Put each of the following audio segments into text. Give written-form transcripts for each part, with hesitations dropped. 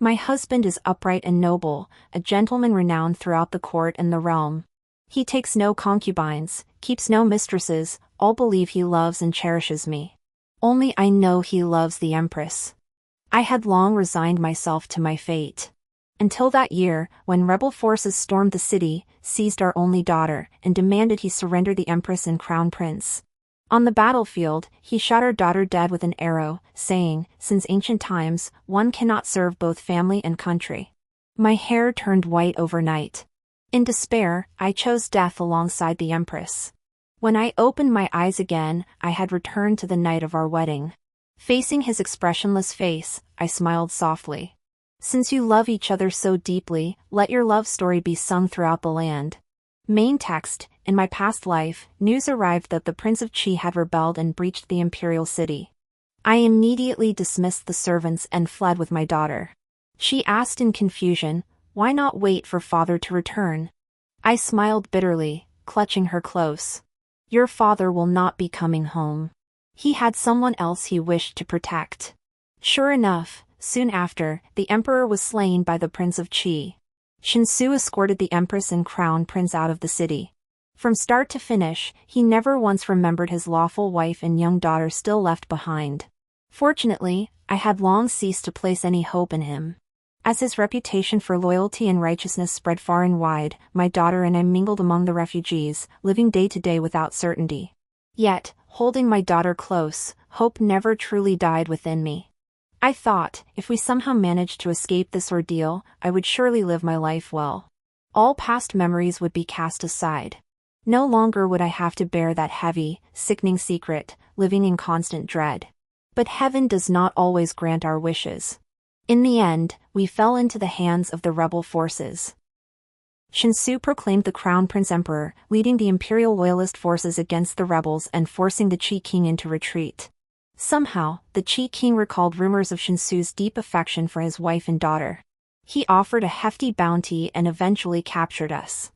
My husband is upright and noble, a gentleman renowned throughout the court and the realm. He takes no concubines, keeps no mistresses, all believe he loves and cherishes me. Only I know he loves the Empress. I had long resigned myself to my fate. Until that year, when rebel forces stormed the city, seized our only daughter, and demanded he surrender the Empress and Crown Prince. On the battlefield, he shot our daughter dead with an arrow, saying, "Since ancient times, one cannot serve both family and country." My hair turned white overnight. In despair, I chose death alongside the Empress. When I opened my eyes again, I had returned to the night of our wedding. Facing his expressionless face, I smiled softly. "Since you love each other so deeply, let your love story be sung throughout the land." Main text: In my past life, news arrived that the Prince of Qi had rebelled and breached the imperial city. I immediately dismissed the servants and fled with my daughter. She asked in confusion, "Why not wait for father to return?" I smiled bitterly, clutching her close. "Your father will not be coming home. He had someone else he wished to protect." Sure enough, soon after, the emperor was slain by the Prince of Qi. Shinsu escorted the Empress and Crown Prince out of the city. From start to finish, he never once remembered his lawful wife and young daughter still left behind. Fortunately, I had long ceased to place any hope in him. As his reputation for loyalty and righteousness spread far and wide, my daughter and I mingled among the refugees, living day to day without certainty. Yet, holding my daughter close, hope never truly died within me. I thought, if we somehow managed to escape this ordeal, I would surely live my life well. All past memories would be cast aside. No longer would I have to bear that heavy, sickening secret, living in constant dread. But heaven does not always grant our wishes. In the end, we fell into the hands of the rebel forces. Shinsu proclaimed the Crown Prince Emperor, leading the imperial loyalist forces against the rebels and forcing the Qi king into retreat. Somehow, the Qi king recalled rumors of Shinsu's deep affection for his wife and daughter. He offered a hefty bounty and eventually captured us.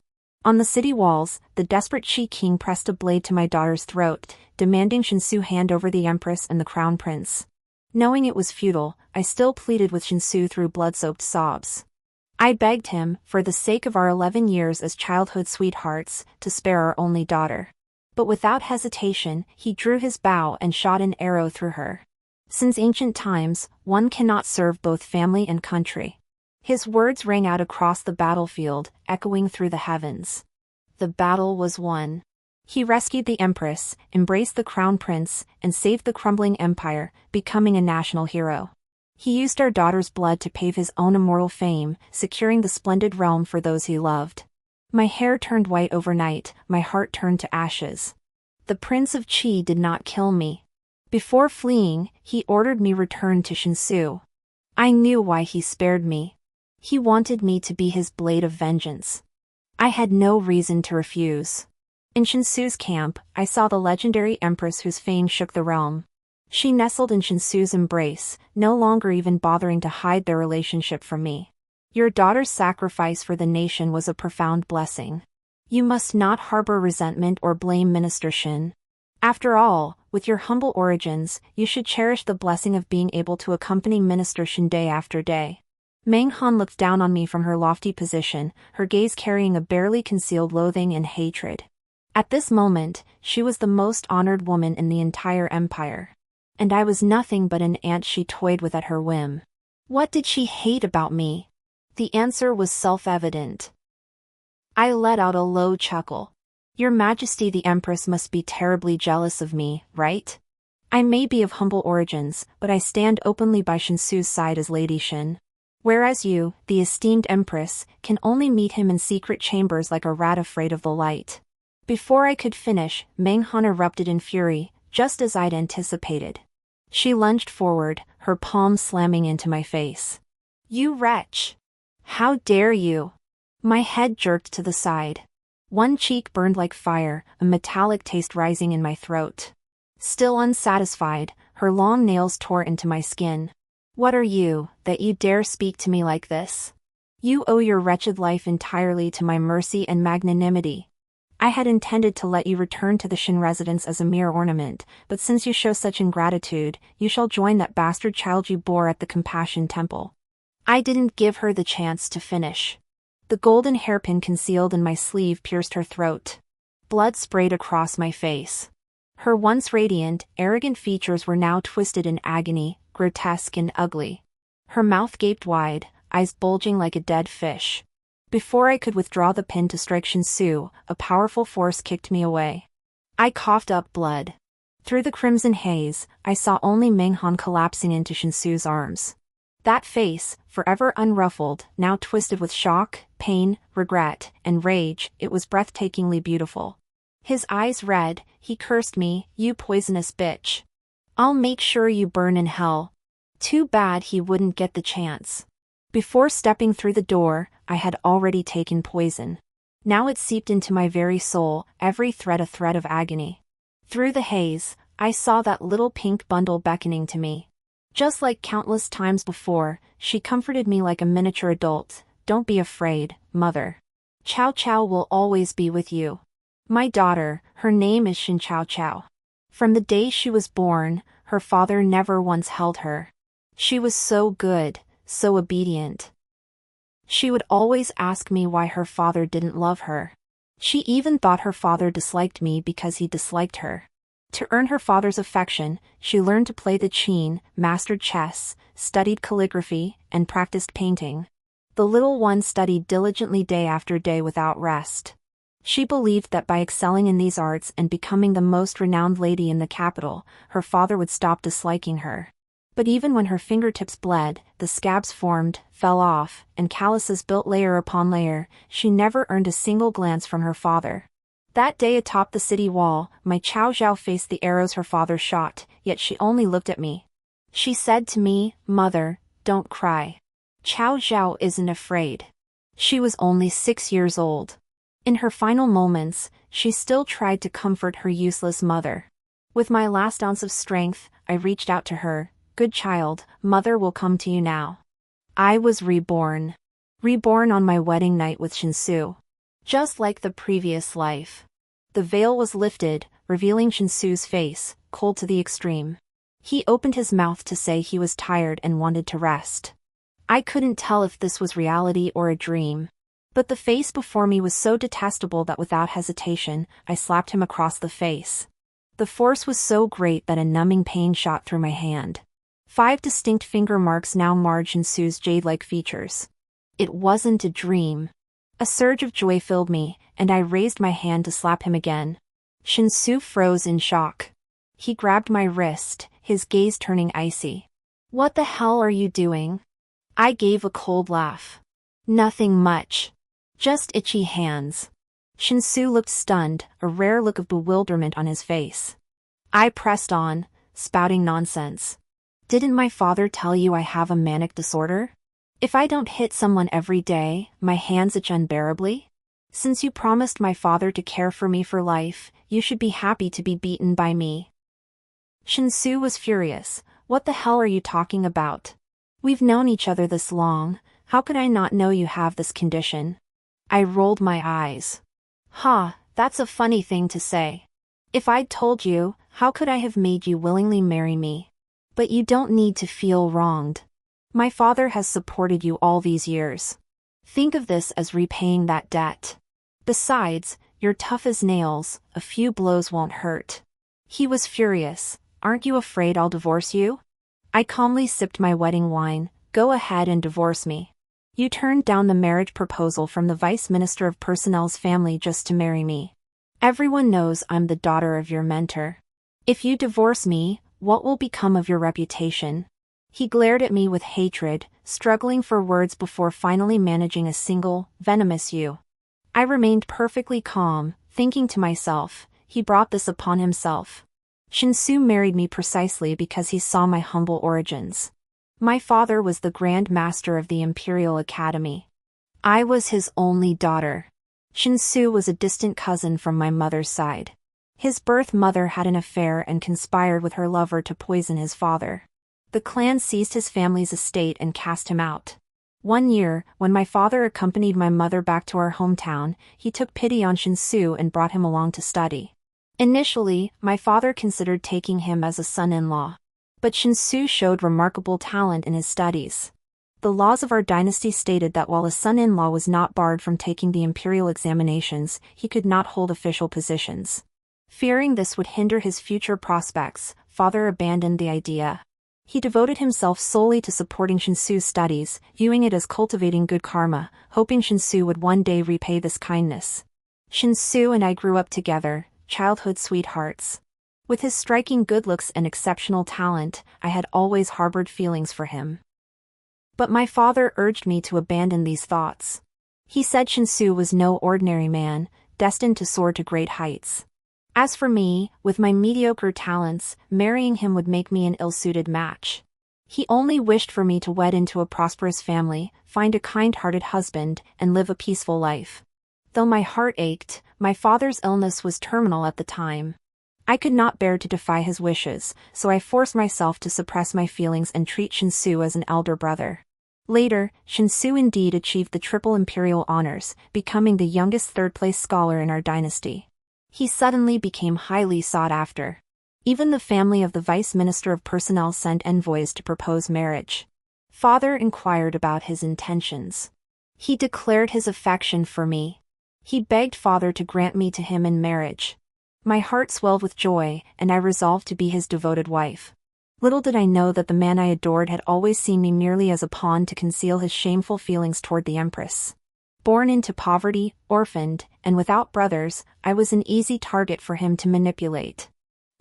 On the city walls, the desperate Qi king pressed a blade to my daughter's throat, demanding Shinsu hand over the Empress and the Crown Prince. Knowing it was futile, I still pleaded with Shinsu through blood-soaked sobs. I begged him, for the sake of our 11 years as childhood sweethearts, to spare our only daughter. But without hesitation, he drew his bow and shot an arrow through her. Since ancient times, one cannot serve both family and country. His words rang out across the battlefield, echoing through the heavens. The battle was won. He rescued the Empress, embraced the Crown Prince, and saved the crumbling empire, becoming a national hero. He used our daughter's blood to pave his own immortal fame, securing the splendid realm for those he loved. My hair turned white overnight, my heart turned to ashes. The Prince of Qi did not kill me. Before fleeing, he ordered me return to Shinsu. I knew why he spared me. He wanted me to be his blade of vengeance. I had no reason to refuse. In Shinsu's camp, I saw the legendary Empress whose fame shook the realm. She nestled in Shinsu's embrace, no longer even bothering to hide their relationship from me. Your daughter's sacrifice for the nation was a profound blessing. You must not harbor resentment or blame Minister Shin. After all, with your humble origins, you should cherish the blessing of being able to accompany Minister Shin day after day. Meng Han looked down on me from her lofty position, her gaze carrying a barely concealed loathing and hatred. At this moment, she was the most honored woman in the entire empire. And I was nothing but an ant she toyed with at her whim. What did she hate about me? The answer was self-evident. I let out a low chuckle. Your Majesty the Empress must be terribly jealous of me, right? I may be of humble origins, but I stand openly by Shinsu's side as Lady Shin. Whereas you, the esteemed Empress, can only meet him in secret chambers like a rat afraid of the light. Before I could finish, Meng Han erupted in fury, just as I'd anticipated. She lunged forward, her palm slamming into my face. You wretch! How dare you! My head jerked to the side. One cheek burned like fire, a metallic taste rising in my throat. Still unsatisfied, her long nails tore into my skin. What are you, that you dare speak to me like this? You owe your wretched life entirely to my mercy and magnanimity. I had intended to let you return to the Shin residence as a mere ornament, but since you show such ingratitude, you shall join that bastard child you bore at the Compassion Temple. I didn't give her the chance to finish. The golden hairpin concealed in my sleeve pierced her throat. Blood sprayed across my face. Her once radiant, arrogant features were now twisted in agony, grotesque and ugly. Her mouth gaped wide, eyes bulging like a dead fish. Before I could withdraw the pin to strike Shinsu, a powerful force kicked me away. I coughed up blood. Through the crimson haze, I saw only Menghan collapsing into Shinsu's arms. That face, forever unruffled, now twisted with shock, pain, regret, and rage, it was breathtakingly beautiful. His eyes red, he cursed me, "You poisonous bitch. I'll make sure you burn in hell." Too bad he wouldn't get the chance. Before stepping through the door, I had already taken poison. Now it seeped into my very soul, every thread a thread of agony. Through the haze, I saw that little pink bundle beckoning to me. Just like countless times before, she comforted me like a miniature adult. "Don't be afraid, mother. Chow Chow will always be with you. My daughter, her name is Shin Chow Chow. From the day she was born, her father never once held her. She was so good, so obedient. She would always ask me why her father didn't love her. She even thought her father disliked me because he disliked her. To earn her father's affection, she learned to play the qin, mastered chess, studied calligraphy, and practiced painting. The little one studied diligently day after day without rest. She believed that by excelling in these arts and becoming the most renowned lady in the capital, her father would stop disliking her. But even when her fingertips bled, the scabs formed, fell off, and calluses built layer upon layer, she never earned a single glance from her father. That day atop the city wall, my Chow Zhao faced the arrows her father shot, yet she only looked at me. She said to me, "Mother, don't cry. Chow Zhao isn't afraid." She was only 6 years old. In her final moments, she still tried to comfort her useless mother. With my last ounce of strength, I reached out to her. "Good child, mother will come to you now." I was reborn. Reborn on my wedding night with Shinsu. Just like the previous life. The veil was lifted, revealing Shinsu's face, cold to the extreme. He opened his mouth to say he was tired and wanted to rest. I couldn't tell if this was reality or a dream. But the face before me was so detestable that without hesitation, I slapped him across the face. The force was so great that a numbing pain shot through my hand. 5 distinct finger marks now marred Shinsu's jade-like features. It wasn't a dream. A surge of joy filled me, and I raised my hand to slap him again. Shinsu froze in shock. He grabbed my wrist, his gaze turning icy. "What the hell are you doing?" I gave a cold laugh. "Nothing much. Just itchy hands." Shinsu looked stunned, a rare look of bewilderment on his face. I pressed on, spouting nonsense. "Didn't my father tell you I have a manic disorder? If I don't hit someone every day, my hands itch unbearably? Since you promised my father to care for me for life, you should be happy to be beaten by me." Shinsu was furious. "What the hell are you talking about? We've known each other this long, how could I not know you have this condition?" I rolled my eyes. "Ha, that's a funny thing to say. If I'd told you, how could I have made you willingly marry me? But you don't need to feel wronged. My father has supported you all these years. Think of this as repaying that debt. Besides, you're tough as nails, a few blows won't hurt." He was furious. "Aren't you afraid I'll divorce you?" I calmly sipped my wedding wine. "Go ahead and divorce me. You turned down the marriage proposal from the Vice Minister of Personnel's family just to marry me. Everyone knows I'm the daughter of your mentor. If you divorce me, what will become of your reputation?" He glared at me with hatred, struggling for words before finally managing a single, venomous "you." I remained perfectly calm, thinking to myself, he brought this upon himself. Shinsu married me precisely because he saw my humble origins. My father was the Grand Master of the Imperial Academy. I was his only daughter. Shinsu was a distant cousin from my mother's side. His birth mother had an affair and conspired with her lover to poison his father. The clan seized his family's estate and cast him out. One year, when my father accompanied my mother back to our hometown, he took pity on Shinsu and brought him along to study. Initially, my father considered taking him as a son-in-law. But Shinsu showed remarkable talent in his studies. The laws of our dynasty stated that while a son-in-law was not barred from taking the imperial examinations, he could not hold official positions. Fearing this would hinder his future prospects, father abandoned the idea. He devoted himself solely to supporting Shinsu's studies, viewing it as cultivating good karma, hoping Shinsu would one day repay this kindness. Shinsu and I grew up together, childhood sweethearts. With his striking good looks and exceptional talent, I had always harbored feelings for him. But my father urged me to abandon these thoughts. He said Shinsu was no ordinary man, destined to soar to great heights. As for me, with my mediocre talents, marrying him would make me an ill-suited match. He only wished for me to wed into a prosperous family, find a kind-hearted husband, and live a peaceful life. Though my heart ached, my father's illness was terminal at the time. I could not bear to defy his wishes, so I forced myself to suppress my feelings and treat Shinsu as an elder brother. Later, Shinsu indeed achieved the triple imperial honors, becoming the youngest third-place scholar in our dynasty. He suddenly became highly sought after. Even the family of the Vice Minister of Personnel sent envoys to propose marriage. Father inquired about his intentions. He declared his affection for me. He begged father to grant me to him in marriage. My heart swelled with joy, and I resolved to be his devoted wife. Little did I know that the man I adored had always seen me merely as a pawn to conceal his shameful feelings toward the Empress. Born into poverty, orphaned, and without brothers, I was an easy target for him to manipulate.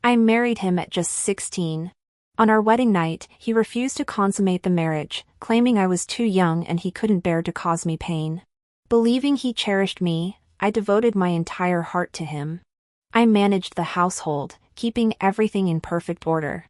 I married him at just 16. On our wedding night, he refused to consummate the marriage, claiming I was too young and he couldn't bear to cause me pain. Believing he cherished me, I devoted my entire heart to him. I managed the household, keeping everything in perfect order.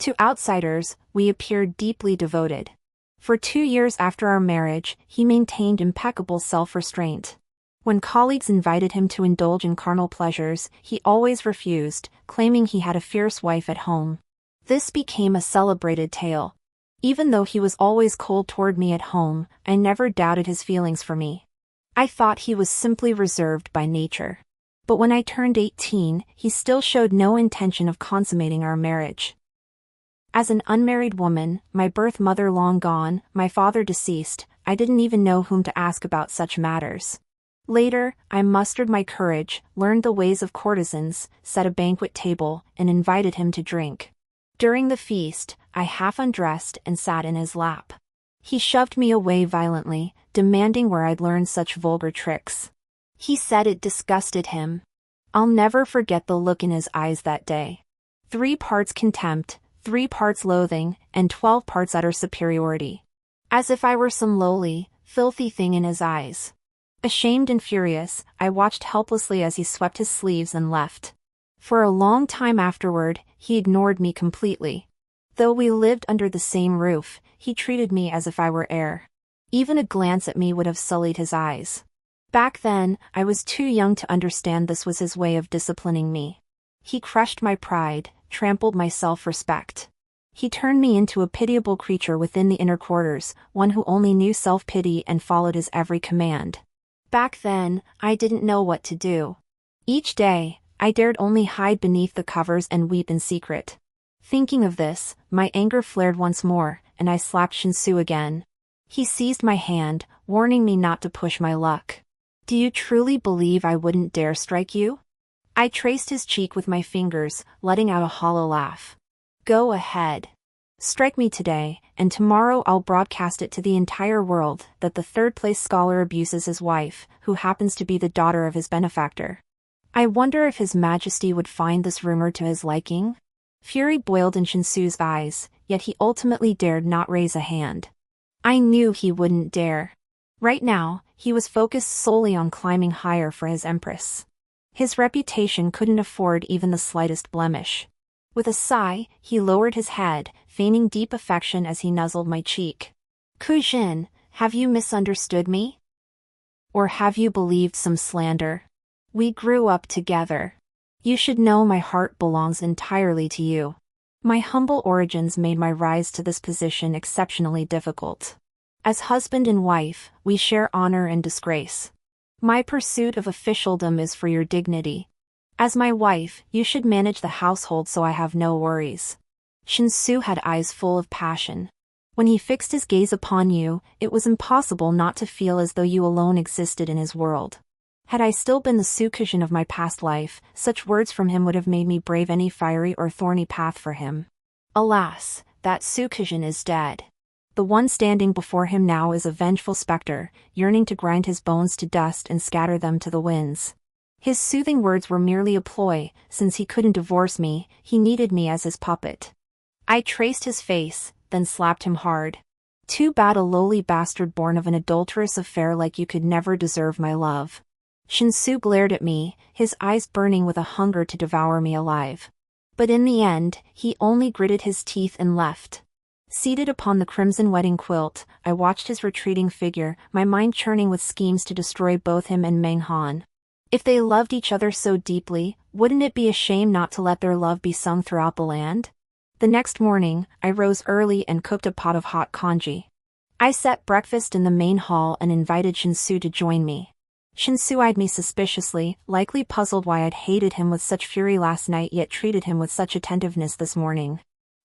To outsiders, we appeared deeply devoted. For 2 years after our marriage, he maintained impeccable self-restraint. When colleagues invited him to indulge in carnal pleasures, he always refused, claiming he had a fierce wife at home. This became a celebrated tale. Even though he was always cold toward me at home, I never doubted his feelings for me. I thought he was simply reserved by nature. But when I turned 18, he still showed no intention of consummating our marriage. As an unmarried woman, my birth mother long gone, my father deceased, I didn't even know whom to ask about such matters. Later, I mustered my courage, learned the ways of courtesans, set a banquet table, and invited him to drink. During the feast, I half undressed and sat in his lap. He shoved me away violently, demanding where I'd learned such vulgar tricks. He said it disgusted him. I'll never forget the look in his eyes that day. 3 parts contempt, 3 parts loathing, and 12 parts utter superiority. As if I were some lowly, filthy thing in his eyes. Ashamed and furious, I watched helplessly as he swept his sleeves and left. For a long time afterward, he ignored me completely. Though we lived under the same roof, he treated me as if I were air. Even a glance at me would have sullied his eyes. Back then, I was too young to understand this was his way of disciplining me. He crushed my pride, trampled my self-respect. He turned me into a pitiable creature within the inner quarters, one who only knew self-pity and followed his every command. Back then, I didn't know what to do. Each day, I dared only hide beneath the covers and weep in secret. Thinking of this, my anger flared once more, and I slapped Shinsu again. He seized my hand, warning me not to push my luck. Do you truly believe I wouldn't dare strike you? I traced his cheek with my fingers, letting out a hollow laugh. Go ahead. Strike me today, and tomorrow I'll broadcast it to the entire world that the third-place scholar abuses his wife, who happens to be the daughter of his benefactor. I wonder if His Majesty would find this rumor to his liking? Fury boiled in Shinsu's eyes, yet he ultimately dared not raise a hand. I knew he wouldn't dare. Right now, he was focused solely on climbing higher for his empress. His reputation couldn't afford even the slightest blemish. With a sigh, he lowered his head, feigning deep affection as he nuzzled my cheek. Kujin, have you misunderstood me? Or have you believed some slander? We grew up together. You should know my heart belongs entirely to you. My humble origins made my rise to this position exceptionally difficult. As husband and wife, we share honor and disgrace. My pursuit of officialdom is for your dignity. As my wife, you should manage the household so I have no worries. Shinsu had eyes full of passion. When he fixed his gaze upon you, it was impossible not to feel as though you alone existed in his world. Had I still been the concubine of my past life, such words from him would have made me brave any fiery or thorny path for him. Alas, that concubine is dead. The one standing before him now is a vengeful spectre, yearning to grind his bones to dust and scatter them to the winds. His soothing words were merely a ploy. Since he couldn't divorce me, he needed me as his puppet. I traced his face, then slapped him hard. Too bad, a lowly bastard born of an adulterous affair like you could never deserve my love. Shinsu glared at me, his eyes burning with a hunger to devour me alive. But in the end, he only gritted his teeth and left. Seated upon the crimson wedding quilt, I watched his retreating figure, my mind churning with schemes to destroy both him and Meng Han. If they loved each other so deeply, wouldn't it be a shame not to let their love be sung throughout the land? The next morning, I rose early and cooked a pot of hot congee. I set breakfast in the main hall and invited Shinsu to join me. Shinsu eyed me suspiciously, likely puzzled why I'd hated him with such fury last night yet treated him with such attentiveness this morning.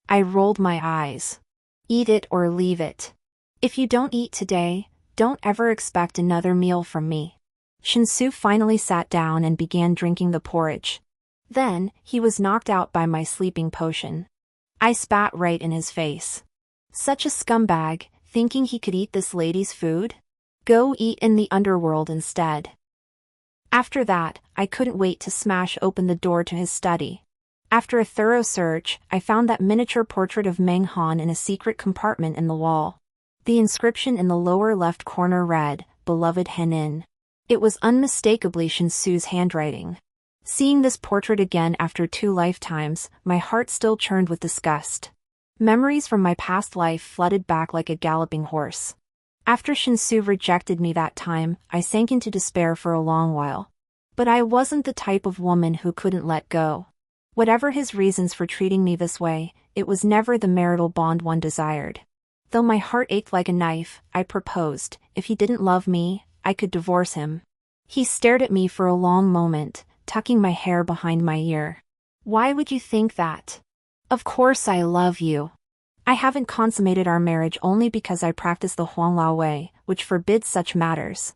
I rolled my eyes. Eat it or leave it. If you don't eat today, don't ever expect another meal from me. Shinsu finally sat down and began drinking the porridge. Then, he was knocked out by my sleeping potion. I spat right in his face. Such a scumbag, thinking he could eat this lady's food? Go eat in the underworld instead. After that, I couldn't wait to smash open the door to his study. After a thorough search, I found that miniature portrait of Meng Han in a secret compartment in the wall. The inscription in the lower left corner read, "Beloved Henin." It was unmistakably Shinsu's handwriting. Seeing this portrait again after 2 lifetimes, my heart still churned with disgust. Memories from my past life flooded back like a galloping horse. After Shinsu rejected me that time, I sank into despair for a long while. But I wasn't the type of woman who couldn't let go. Whatever his reasons for treating me this way, it was never the marital bond one desired. Though my heart ached like a knife, I proposed. If he didn't love me, I could divorce him. He stared at me for a long moment, tucking my hair behind my ear. Why would you think that? Of course I love you. I haven't consummated our marriage only because I practice the Huanglao way, which forbids such matters.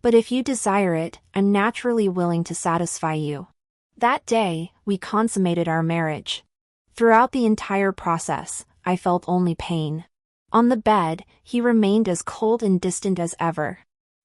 But if you desire it, I'm naturally willing to satisfy you. That day, we consummated our marriage. Throughout the entire process, I felt only pain. On the bed, he remained as cold and distant as ever.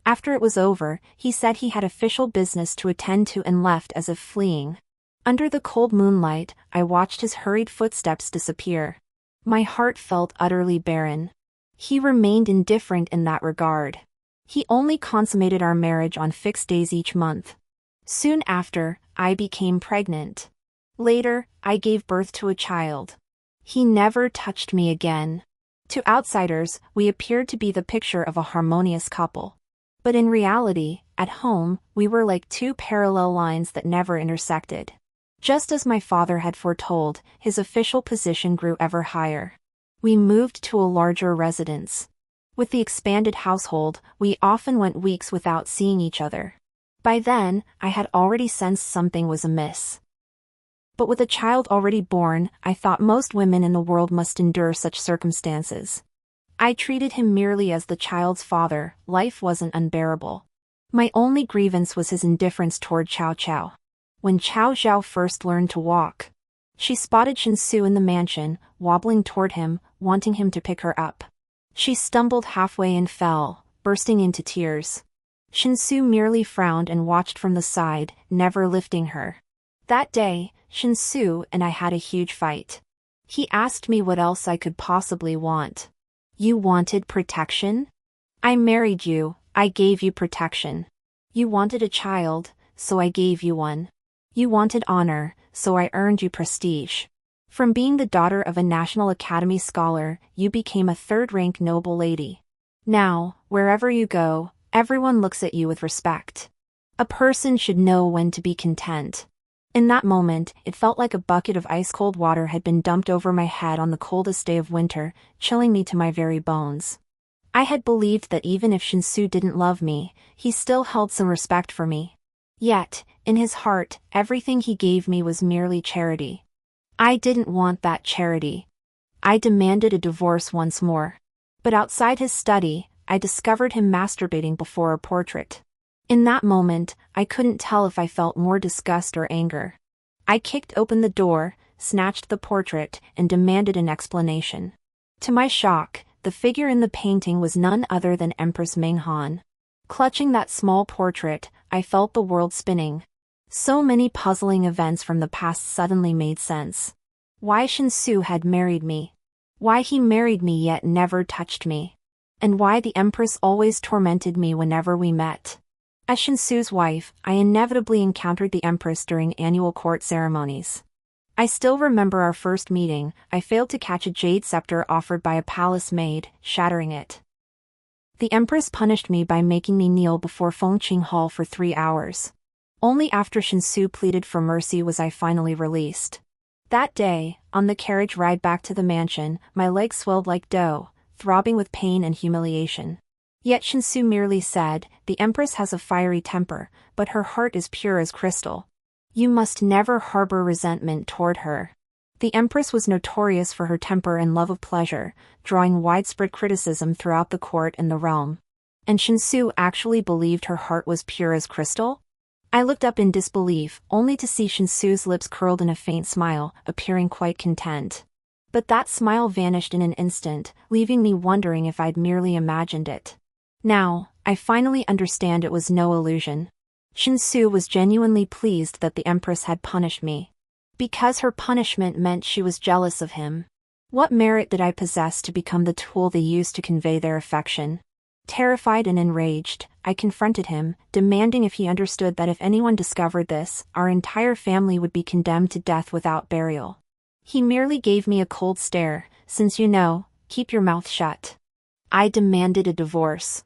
After it was over, he said he had official business to attend to and left as if fleeing. Under the cold moonlight, I watched his hurried footsteps disappear. My heart felt utterly barren. He remained indifferent in that regard. He only consummated our marriage on fixed days each month. Soon after, I became pregnant. Later, I gave birth to a child. He never touched me again. To outsiders, we appeared to be the picture of a harmonious couple. But in reality, at home, we were like 2 parallel lines that never intersected. Just as my father had foretold, his official position grew ever higher. We moved to a larger residence. With the expanded household, we often went weeks without seeing each other. By then, I had already sensed something was amiss. But with a child already born, I thought most women in the world must endure such circumstances. I treated him merely as the child's father. Life wasn't unbearable. My only grievance was his indifference toward Chow Chow. When Chow Zhao first learned to walk, she spotted Shinsu in the mansion, wobbling toward him, wanting him to pick her up. She stumbled halfway and fell, bursting into tears. Shinsu merely frowned and watched from the side, never lifting her. That day, Shinsu and I had a huge fight. He asked me what else I could possibly want. You wanted protection? I married you, I gave you protection. You wanted a child, so I gave you one. You wanted honor, so I earned you prestige. From being the daughter of a National Academy scholar, you became a third-rank noble lady. Now, wherever you go, everyone looks at you with respect. A person should know when to be content. In that moment, it felt like a bucket of ice-cold water had been dumped over my head on the coldest day of winter, chilling me to my very bones. I had believed that even if Shinsu didn't love me, he still held some respect for me. Yet, in his heart, everything he gave me was merely charity. I didn't want that charity. I demanded a divorce once more. But outside his study, I discovered him masturbating before a portrait. In that moment, I couldn't tell if I felt more disgust or anger. I kicked open the door, snatched the portrait, and demanded an explanation. To my shock, the figure in the painting was none other than Empress Han. Clutching that small portrait, I felt the world spinning. So many puzzling events from the past suddenly made sense. Why Shinsu had married me. Why he married me yet never touched me. And why the Empress always tormented me whenever we met. As Shinsu's wife, I inevitably encountered the Empress during annual court ceremonies. I still remember our first meeting. I failed to catch a jade scepter offered by a palace maid, shattering it. The Empress punished me by making me kneel before Fengqing Hall for 3 hours. Only after Shinsu pleaded for mercy was I finally released. That day, on the carriage ride back to the mansion, my legs swelled like dough, throbbing with pain and humiliation. Yet Shinsu merely said, "The Empress has a fiery temper, but her heart is pure as crystal. You must never harbor resentment toward her." The Empress was notorious for her temper and love of pleasure, drawing widespread criticism throughout the court and the realm. And Shinsu actually believed her heart was pure as crystal? I looked up in disbelief, only to see Shinsu's lips curled in a faint smile, appearing quite content. But that smile vanished in an instant, leaving me wondering if I'd merely imagined it. Now, I finally understand it was no illusion. Shinsu was genuinely pleased that the Empress had punished me. Because her punishment meant she was jealous of him. What merit did I possess to become the tool they used to convey their affection? Terrified and enraged, I confronted him, demanding if he understood that if anyone discovered this, our entire family would be condemned to death without burial. He merely gave me a cold stare. "Since you know, keep your mouth shut." I demanded a divorce.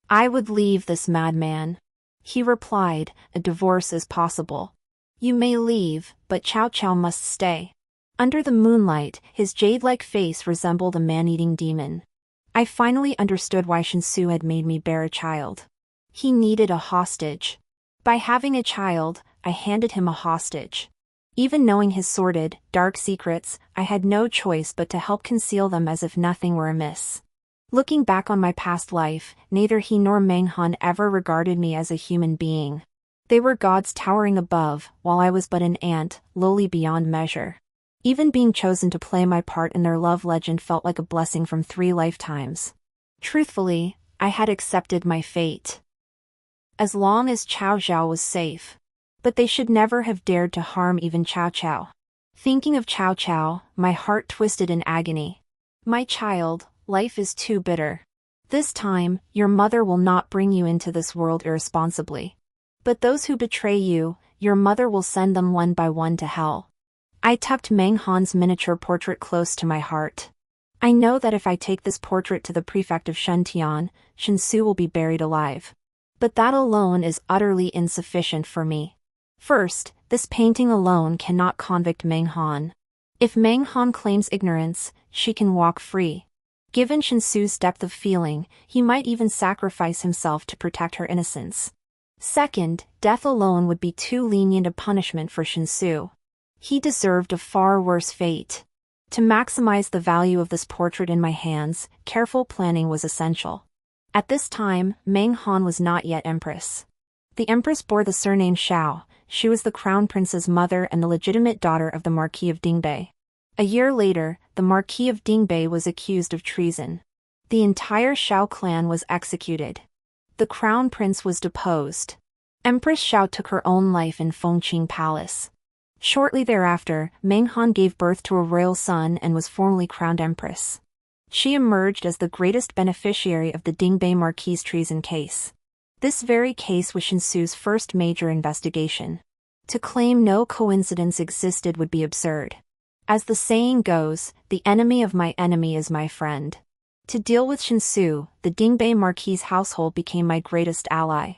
I would leave this madman. He replied, "A divorce is possible. You may leave, but Cao Cao must stay." Under the moonlight, his jade-like face resembled a man-eating demon. I finally understood why Shinsu had made me bear a child. He needed a hostage. By having a child, I handed him a hostage. Even knowing his sordid, dark secrets, I had no choice but to help conceal them as if nothing were amiss. Looking back on my past life, neither he nor Han ever regarded me as a human being. They were gods towering above, while I was but an ant, lowly beyond measure. Even being chosen to play my part in their love legend felt like a blessing from 3 lifetimes. Truthfully, I had accepted my fate. As long as Cao Zhao was safe. But they should never have dared to harm even Cao Cao. Thinking of Cao Cao, my heart twisted in agony. "My child, life is too bitter. This time, your mother will not bring you into this world irresponsibly. But those who betray you, your mother will send them one by one to hell." I tucked Han's miniature portrait close to my heart. I know that if I take this portrait to the prefect of Shentian, Shinsu will be buried alive. But that alone is utterly insufficient for me. First, this painting alone cannot convict Han. If Han claims ignorance, she can walk free. Given Shinsu's depth of feeling, he might even sacrifice himself to protect her innocence. Second, death alone would be too lenient a punishment for Shinsu. He deserved a far worse fate. To maximize the value of this portrait in my hands, careful planning was essential. At this time, Han was not yet Empress. The Empress bore the surname Shao. She was the Crown Prince's mother and the legitimate daughter of the Marquis of Dingbei. A year later, the Marquis of Dingbei was accused of treason. The entire Shao clan was executed. The Crown Prince was deposed. Empress Shao took her own life in Fengqing Palace. Shortly thereafter, Han gave birth to a royal son and was formally crowned Empress. She emerged as the greatest beneficiary of the Dingbei Marquis' treason case. This very case was Shinsu's first major investigation. To claim no coincidence existed would be absurd. As the saying goes, the enemy of my enemy is my friend. To deal with Shinsu, the Dingbei Marquis' household became my greatest ally.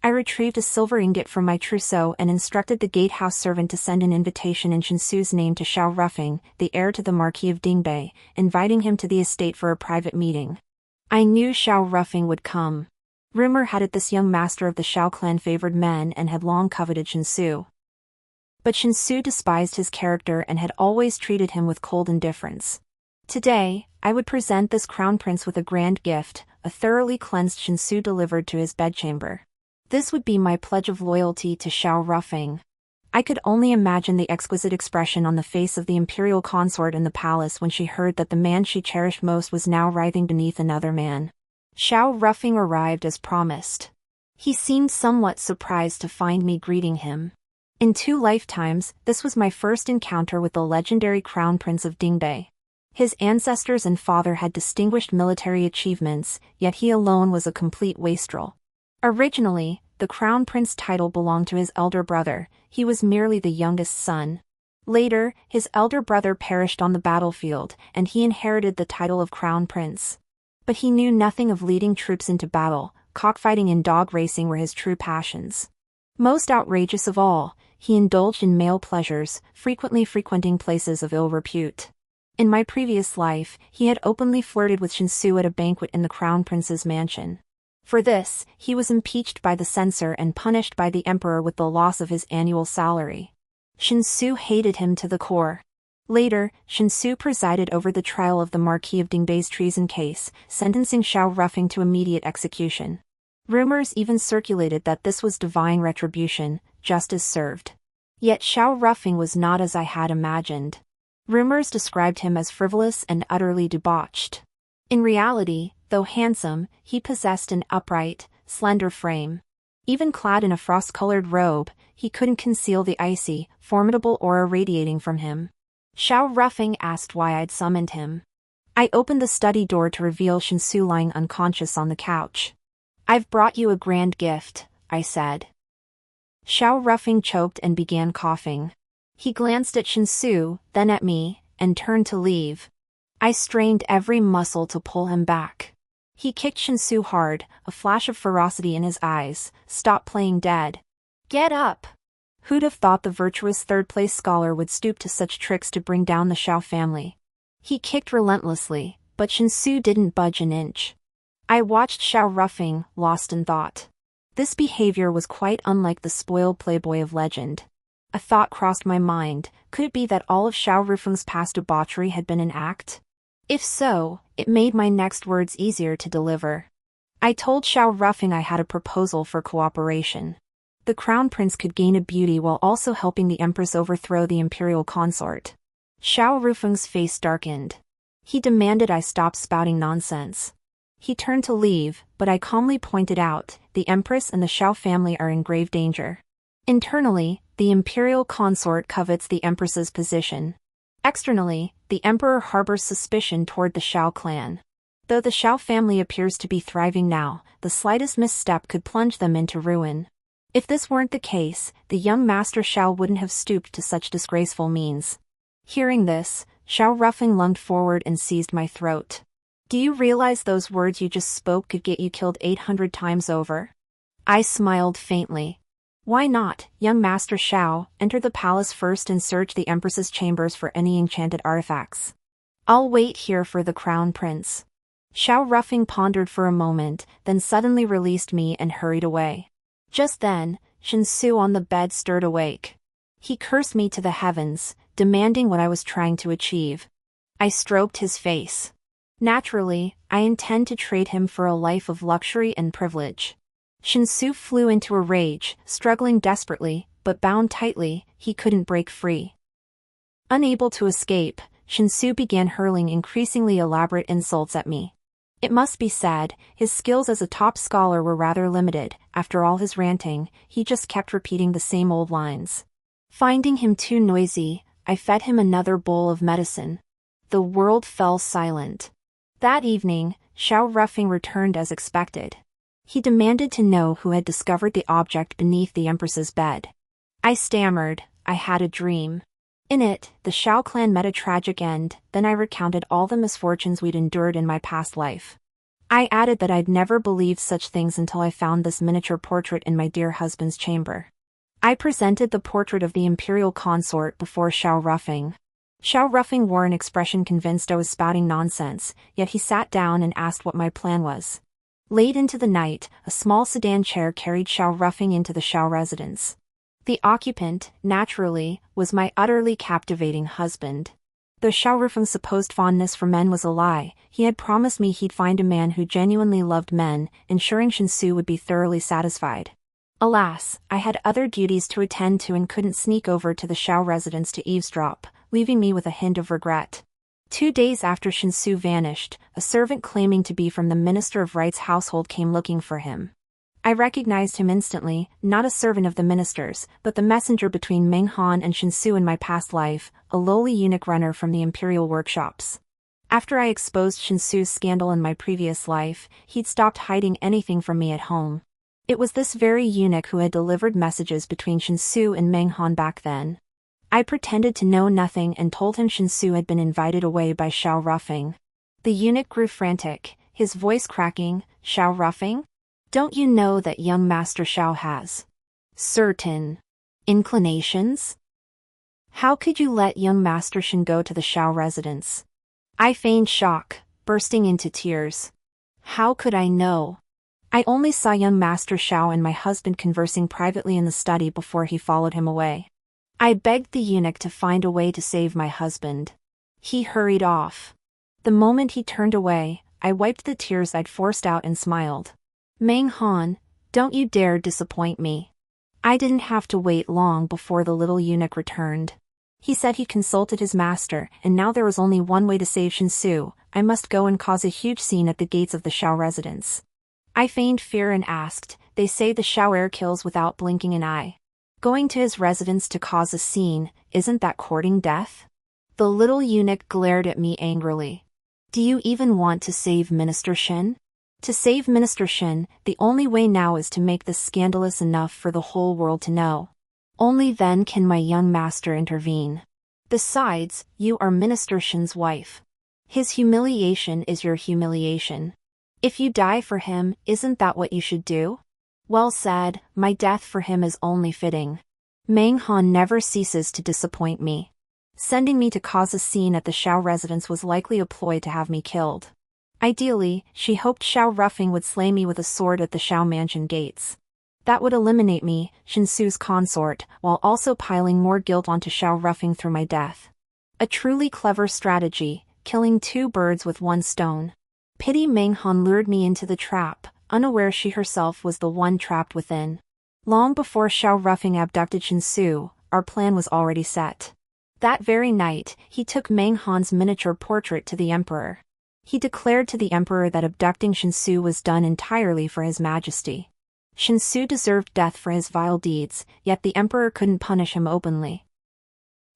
I retrieved a silver ingot from my trousseau and instructed the gatehouse servant to send an invitation in Shinsu's name to Xiao Ruffing, the heir to the Marquis of Dingbei, inviting him to the estate for a private meeting. I knew Xiao Ruffing would come. Rumor had it this young master of the Xiao clan favored men and had long coveted Shinsu. But Shinsu despised his character and had always treated him with cold indifference. Today, I would present this crown prince with a grand gift, a thoroughly cleansed Shinsu delivered to his bedchamber. This would be my pledge of loyalty to Xiao Rufeng. I could only imagine the exquisite expression on the face of the imperial consort in the palace when she heard that the man she cherished most was now writhing beneath another man. Xiao Rufeng arrived as promised. He seemed somewhat surprised to find me greeting him. In 2 lifetimes, this was my first encounter with the legendary crown prince of Dingbei. His ancestors and father had distinguished military achievements, yet he alone was a complete wastrel. Originally, the crown prince title belonged to his elder brother. He was merely the youngest son. Later, his elder brother perished on the battlefield, and he inherited the title of crown prince. But he knew nothing of leading troops into battle. Cockfighting and dog racing were his true passions. Most outrageous of all, he indulged in male pleasures, frequently frequenting places of ill repute. In my previous life, he had openly flirted with Shinsu at a banquet in the crown prince's mansion. For this, he was impeached by the censor and punished by the emperor with the loss of his annual salary. Shinsu hated him to the core. Later, Shinsu presided over the trial of the Marquis of Dingbei's treason case, sentencing Xiao Rufeng to immediate execution. Rumors even circulated that this was divine retribution, justice served. Yet Xiao Rufeng was not as I had imagined. Rumors described him as frivolous and utterly debauched. In reality, though handsome, he possessed an upright, slender frame. Even clad in a frost-colored robe, he couldn't conceal the icy, formidable aura radiating from him. Xiao Rufeng asked why I'd summoned him. I opened the study door to reveal Shinsu lying unconscious on the couch. "I've brought you a grand gift," I said. Xiao Rufeng choked and began coughing. He glanced at Shinsu, then at me, and turned to leave. I strained every muscle to pull him back. He kicked Shinsu hard, a flash of ferocity in his eyes. "Stop playing dead. Get up!" Who'd have thought the virtuous third-place scholar would stoop to such tricks to bring down the Xiao family? He kicked relentlessly, but Shinsu didn't budge an inch. I watched Xiao Rufeng, lost in thought. This behavior was quite unlike the spoiled playboy of legend. A thought crossed my mind. Could it be that all of Xiao Rufeng's past debauchery had been an act? If so, it made my next words easier to deliver. I told Xiao Rufeng I had a proposal for cooperation. The crown prince could gain a beauty while also helping the empress overthrow the imperial consort. Xiao Rufeng's face darkened. He demanded I stop spouting nonsense. He turned to leave, but I calmly pointed out, the empress and the Xiao family are in grave danger. Internally, the imperial consort covets the empress's position. Externally, the emperor harbors suspicion toward the Xiao clan. Though the Xiao family appears to be thriving now, the slightest misstep could plunge them into ruin. If this weren't the case, the young master Xiao wouldn't have stooped to such disgraceful means. Hearing this, Xiao Rufeng lunged forward and seized my throat. "Do you realize those words you just spoke could get you killed 800 times over?" I smiled faintly. "Why not, young Master Xiao? Enter the palace first and search the Empress's chambers for any enchanted artifacts. I'll wait here for the crown prince." Xiao Rufeng pondered for a moment, then suddenly released me and hurried away. Just then, Shinsu on the bed stirred awake. He cursed me to the heavens, demanding what I was trying to achieve. I stroked his face. Naturally, I intend to trade him for a life of luxury and privilege. Shinsu flew into a rage, struggling desperately, but bound tightly, he couldn't break free. Unable to escape, Shinsu began hurling increasingly elaborate insults at me. It must be said, his skills as a top scholar were rather limited. After all his ranting, he just kept repeating the same old lines. Finding him too noisy, I fed him another bowl of medicine. The world fell silent. That evening, Xiao Rufeng returned as expected. He demanded to know who had discovered the object beneath the empress's bed. I stammered, I had a dream. In it, the Xiao clan met a tragic end. Then I recounted all the misfortunes we'd endured in my past life. I added that I'd never believed such things until I found this miniature portrait in my dear husband's chamber. I presented the portrait of the imperial consort before Xiao Rufeng. Xiao Rufeng wore an expression convinced I was spouting nonsense, yet he sat down and asked what my plan was. Late into the night, a small sedan chair carried Xiao Rufeng into the Xiao residence. The occupant, naturally, was my utterly captivating husband. Though Xiao Rufeng's supposed fondness for men was a lie, he had promised me he'd find a man who genuinely loved men, ensuring Shinsu would be thoroughly satisfied. Alas, I had other duties to attend to and couldn't sneak over to the Xiao residence to eavesdrop, leaving me with a hint of regret. 2 days after Shinsu vanished, a servant claiming to be from the Minister of Right's household came looking for him. I recognized him instantly, not a servant of the minister's, but the messenger between Meng Han and Shinsu in my past life, a lowly eunuch runner from the imperial workshops. After I exposed Shinsu's scandal in my previous life, he'd stopped hiding anything from me at home. It was this very eunuch who had delivered messages between Shinsu and Meng Han back then. I pretended to know nothing and told him Shinsu had been invited away by Xiao Rufeng. The eunuch grew frantic, his voice cracking. "Xiao Rufeng? Don't you know that young Master Xiao has certain inclinations? How could you let young Master Shin go to the Xiao residence?" I feigned shock, bursting into tears. How could I know? I only saw young Master Xiao and my husband conversing privately in the study before he followed him away. I begged the eunuch to find a way to save my husband. He hurried off. The moment he turned away, I wiped the tears I'd forced out and smiled. "Meng Han, don't you dare disappoint me." I didn't have to wait long before the little eunuch returned. He said he consulted his master, and now there was only one way to save Shinsu. I must go and cause a huge scene at the gates of the Xiao residence. I feigned fear and asked, "They say the Xiao heir kills without blinking an eye. Going to his residence to cause a scene, isn't that courting death?" The little eunuch glared at me angrily. "Do you even want to save Minister Shin?" "To save Minister Shin, the only way now is to make this scandalous enough for the whole world to know. Only then can my young master intervene. Besides, you are Minister Shin's wife. His humiliation is your humiliation. If you die for him, isn't that what you should do?" Well said, my death for him is only fitting. Meng Han never ceases to disappoint me. Sending me to cause a scene at the Xiao residence was likely a ploy to have me killed. Ideally, she hoped Xiao Rufeng would slay me with a sword at the Xiao mansion gates. That would eliminate me, Shinsu's consort, while also piling more guilt onto Xiao Rufeng through my death. A truly clever strategy, killing 2 birds with 1 stone. Pity Meng Han lured me into the trap, unaware she herself was the one trapped within. Long before Xiao Rufeng abducted Shinsu, our plan was already set. That very night, he took Meng Han's miniature portrait to the emperor. He declared to the emperor that abducting Shinsu was done entirely for his majesty. Shinsu deserved death for his vile deeds, yet the emperor couldn't punish him openly.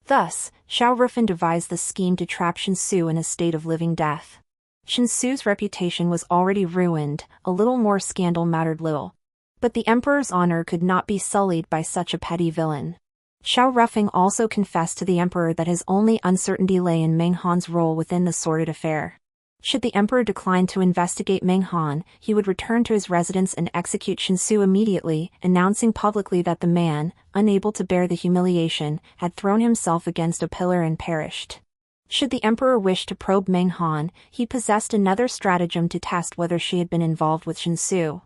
Thus, Xiao Rufeng devised the scheme to trap Shinsu in a state of living death. Shinsu's reputation was already ruined, a little more scandal mattered little. But the emperor's honor could not be sullied by such a petty villain. Xiao Rufeng also confessed to the emperor that his only uncertainty lay in Meng Han's role within the sordid affair. Should the emperor decline to investigate Meng Han, he would return to his residence and execute Shinsu immediately, announcing publicly that the man, unable to bear the humiliation, had thrown himself against a pillar and perished. Should the emperor wish to probe Meng Han, he possessed another stratagem to test whether she had been involved with Shinsu.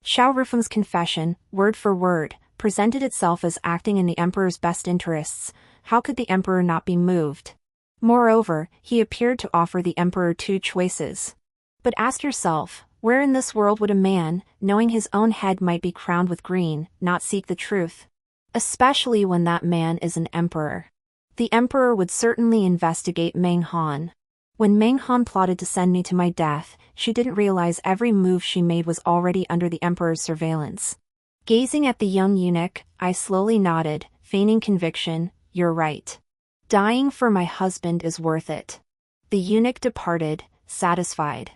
Xiao Rufeng's confession, word for word, presented itself as acting in the emperor's best interests. How could the emperor not be moved? Moreover, he appeared to offer the emperor 2 choices. But ask yourself, where in this world would a man, knowing his own head might be crowned with green, not seek the truth? Especially when that man is an emperor. The emperor would certainly investigate Meng Han. When Meng Han plotted to send me to my death, she didn't realize every move she made was already under the emperor's surveillance. Gazing at the young eunuch, I slowly nodded, feigning conviction. "You're right. Dying for my husband is worth it." The eunuch departed, satisfied.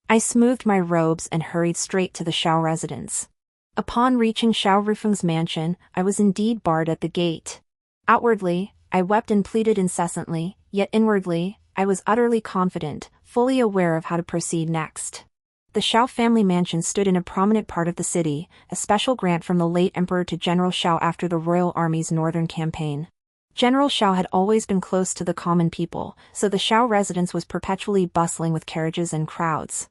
I smoothed my robes and hurried straight to the Xiao residence. Upon reaching Xiao Rufeng's mansion, I was indeed barred at the gate. Outwardly, I wept and pleaded incessantly, yet inwardly, I was utterly confident, fully aware of how to proceed next. The Xiao family mansion stood in a prominent part of the city, a special grant from the late emperor to General Xiao after the royal army's northern campaign. General Xiao had always been close to the common people, so the Xiao residence was perpetually bustling with carriages and crowds.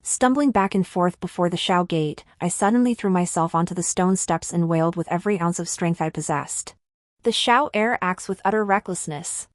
Stumbling back and forth before the Xiao gate, I suddenly threw myself onto the stone steps and wailed with every ounce of strength I possessed. "The Xiao heir acts with utter recklessness.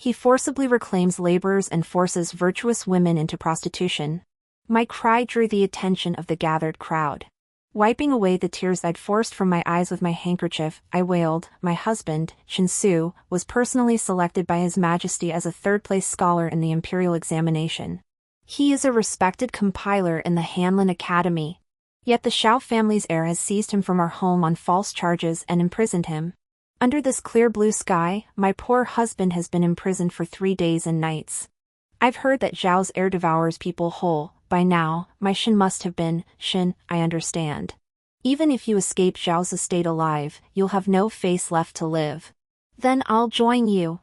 He forcibly reclaims laborers and forces virtuous women into prostitution. My cry drew the attention of the gathered crowd. Wiping away the tears I'd forced from my eyes with my handkerchief, I wailed, "My husband, Shinsu, was personally selected by His Majesty as a third-place scholar in the imperial examination. He is a respected compiler in the Hanlin Academy. Yet the Shao family's heir has seized him from our home on false charges and imprisoned him. Under this clear blue sky, my poor husband has been imprisoned for 3 days and nights. I've heard that Zhao's heir devours people whole. By now, my Shin must have been, Shin, I understand. Even if you escape Zhao's estate alive, you'll have no face left to live. Then I'll join you.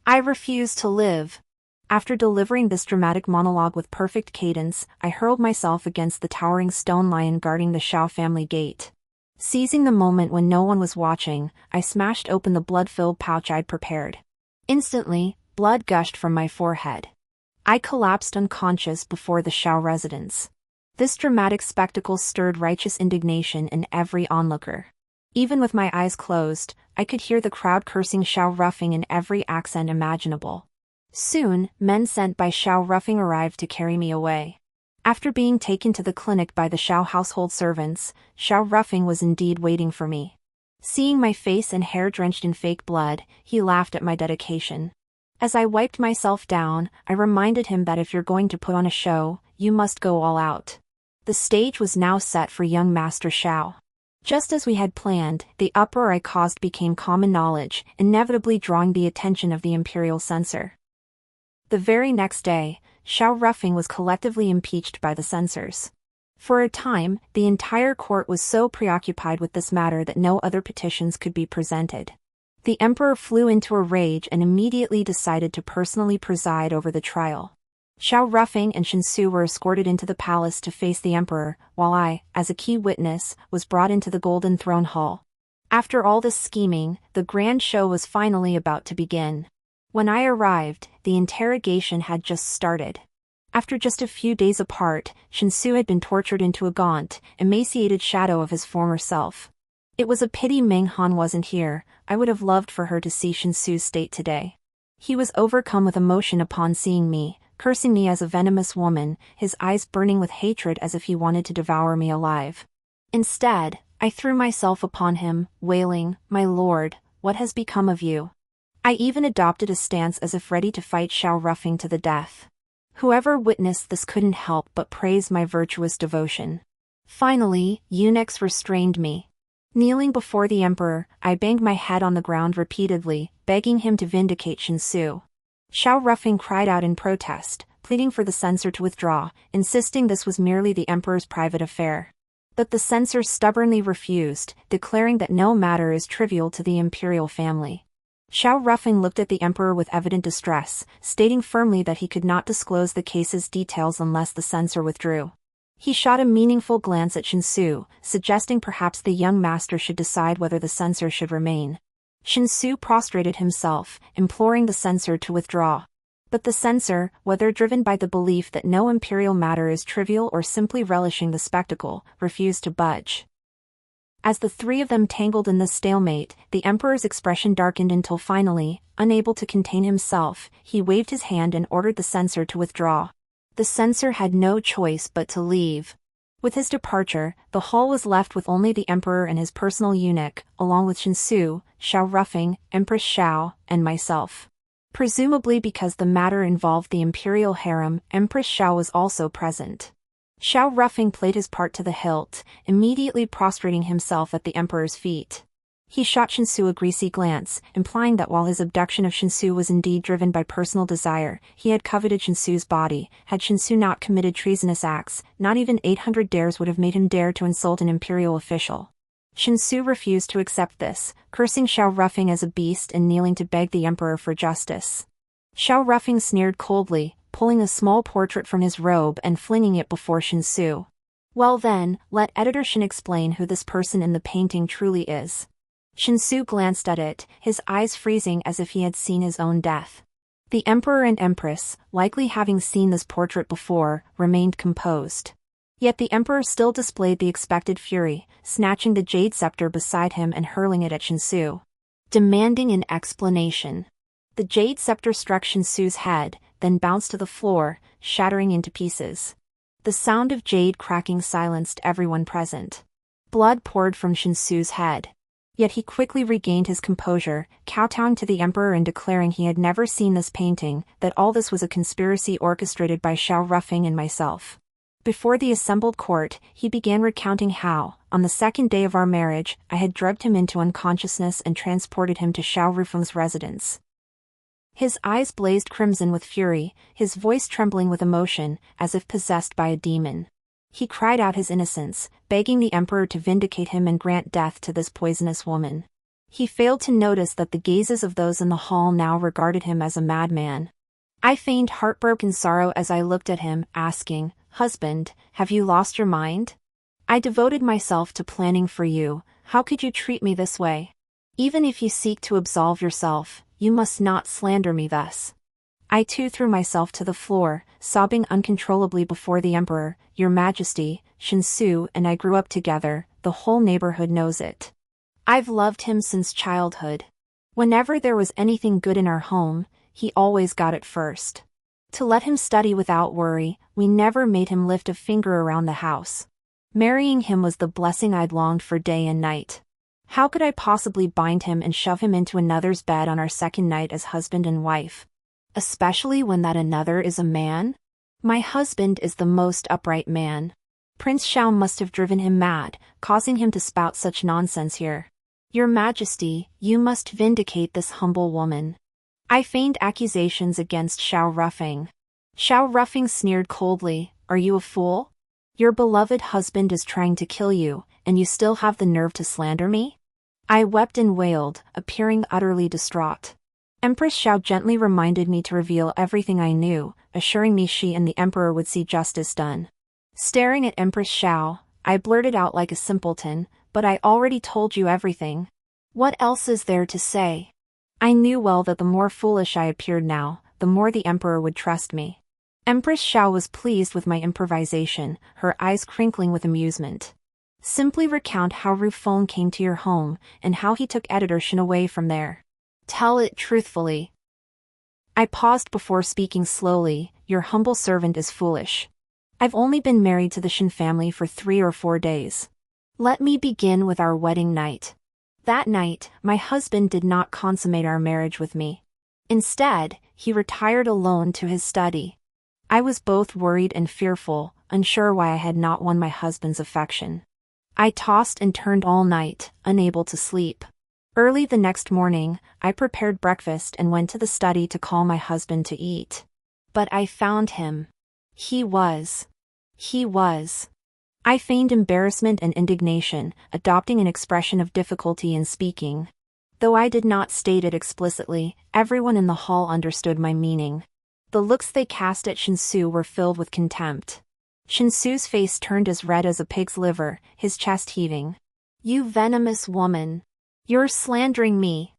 I refuse to live." After delivering this dramatic monologue with perfect cadence, I hurled myself against the towering stone lion guarding the Shao family gate. Seizing the moment when no one was watching, I smashed open the blood-filled pouch I'd prepared. Instantly, blood gushed from my forehead. I collapsed unconscious before the Shao residence. This dramatic spectacle stirred righteous indignation in every onlooker. Even with my eyes closed, I could hear the crowd cursing Shao Ruffing in every accent imaginable. Soon, men sent by Shao Ruffing arrived to carry me away. After being taken to the clinic by the Shao household servants, Shao Ruffing was indeed waiting for me. Seeing my face and hair drenched in fake blood, he laughed at my dedication. As I wiped myself down, I reminded him that if you're going to put on a show, you must go all out. The stage was now set for young Master Shao. Just as we had planned, the uproar I caused became common knowledge, inevitably drawing the attention of the imperial censor. The very next day, Shao Ruffing was collectively impeached by the censors. For a time, the entire court was so preoccupied with this matter that no other petitions could be presented. The emperor flew into a rage and immediately decided to personally preside over the trial. Shao Ruffing and Shinsu were escorted into the palace to face the emperor, while I, as a key witness, was brought into the Golden Throne Hall. After all this scheming, the grand show was finally about to begin. When I arrived, the interrogation had just started. After just a few days apart, Shinsu had been tortured into a gaunt, emaciated shadow of his former self. It was a pity Meng Han wasn't here. I would have loved for her to see Shinsu's state today. He was overcome with emotion upon seeing me, cursing me as a venomous woman, his eyes burning with hatred as if he wanted to devour me alive. Instead, I threw myself upon him, wailing, "My lord, what has become of you?" I even adopted a stance as if ready to fight Shao Ruffing to the death. Whoever witnessed this couldn't help but praise my virtuous devotion. Finally, eunuchs restrained me. Kneeling before the emperor, I banged my head on the ground repeatedly, begging him to vindicate Shinsu. Shao Ruffing cried out in protest, pleading for the censor to withdraw, insisting this was merely the emperor's private affair. But the censor stubbornly refused, declaring that no matter is trivial to the imperial family. Shao Ruffing looked at the emperor with evident distress, stating firmly that he could not disclose the case's details unless the censor withdrew. He shot a meaningful glance at Shinsu, suggesting perhaps the young master should decide whether the censor should remain. Shinsu prostrated himself, imploring the censor to withdraw. But the censor, whether driven by the belief that no imperial matter is trivial or simply relishing the spectacle, refused to budge. As the three of them tangled in this stalemate, the emperor's expression darkened until finally, unable to contain himself, he waved his hand and ordered the censor to withdraw. The censor had no choice but to leave. With his departure, the hall was left with only the emperor and his personal eunuch, along with Shinsu, Shao Ruffing, Empress Shao, and myself. Presumably because the matter involved the imperial harem, Empress Shao was also present. Shao Ruffing played his part to the hilt, immediately prostrating himself at the emperor's feet. He shot Shinsu a greasy glance, implying that while his abduction of Shinsu was indeed driven by personal desire, he had coveted Shinsu's body. Had Shinsu not committed treasonous acts, not even 800 dares would have made him dare to insult an imperial official. Shinsu refused to accept this, cursing Shao Ruffing as a beast and kneeling to beg the emperor for justice. Shao Ruffing sneered coldly, pulling a small portrait from his robe and flinging it before Shinsu. "Well then, let Editor Shin explain who this person in the painting truly is." Shinsu glanced at it, his eyes freezing as if he had seen his own death. The emperor and empress, likely having seen this portrait before, remained composed. Yet the emperor still displayed the expected fury, snatching the jade scepter beside him and hurling it at Shinsu. Demanding an explanation. The jade scepter struck Shinsu's head, then bounced to the floor, shattering into pieces. The sound of jade cracking silenced everyone present. Blood poured from Shinsu's head. Yet he quickly regained his composure, kowtowing to the emperor and declaring he had never seen this painting, that all this was a conspiracy orchestrated by Xiao Rufeng and myself. Before the assembled court, he began recounting how, on the second day of our marriage, I had drugged him into unconsciousness and transported him to Xiao Rufeng's residence. His eyes blazed crimson with fury, his voice trembling with emotion, as if possessed by a demon. He cried out his innocence, begging the emperor to vindicate him and grant death to this poisonous woman. He failed to notice that the gazes of those in the hall now regarded him as a madman. I feigned heartbroken sorrow as I looked at him, asking, "Husband, have you lost your mind? I devoted myself to planning for you, how could you treat me this way? Even if you seek to absolve yourself, you must not slander me thus." I too threw myself to the floor, sobbing uncontrollably before the emperor. "Your Majesty, Shinsu and I grew up together, the whole neighborhood knows it. I've loved him since childhood. Whenever there was anything good in our home, he always got it first. To let him study without worry, we never made him lift a finger around the house. Marrying him was the blessing I'd longed for day and night. How could I possibly bind him and shove him into another's bed on our second night as husband and wife? Especially when that another is a man? My husband is the most upright man. Prince Xiao must have driven him mad, causing him to spout such nonsense here. Your Majesty, you must vindicate this humble woman." I feigned accusations against Xiao Rufeng. Xiao Rufeng sneered coldly, "Are you a fool? Your beloved husband is trying to kill you, and you still have the nerve to slander me?" I wept and wailed, appearing utterly distraught. Empress Xiao gently reminded me to reveal everything I knew, assuring me she and the emperor would see justice done. Staring at Empress Xiao, I blurted out like a simpleton, "But I already told you everything. What else is there to say?" I knew well that the more foolish I appeared now, the more the emperor would trust me. Empress Xiao was pleased with my improvisation, her eyes crinkling with amusement. "Simply recount how Rufeng came to your home, and how he took editor Shin away from there. Tell it truthfully." I paused before speaking slowly. "Your humble servant is foolish. I've only been married to the Shin family for 3 or 4 days. Let me begin with our wedding night. That night, my husband did not consummate our marriage with me. Instead, he retired alone to his study. I was both worried and fearful, unsure why I had not won my husband's affection. I tossed and turned all night, unable to sleep. Early the next morning, I prepared breakfast and went to the study to call my husband to eat. But I found him. He was. I feigned embarrassment and indignation, adopting an expression of difficulty in speaking. Though I did not state it explicitly, everyone in the hall understood my meaning. The looks they cast at Shinsu were filled with contempt. Shinsu's face turned as red as a pig's liver, his chest heaving. "You venomous woman! You're slandering me!"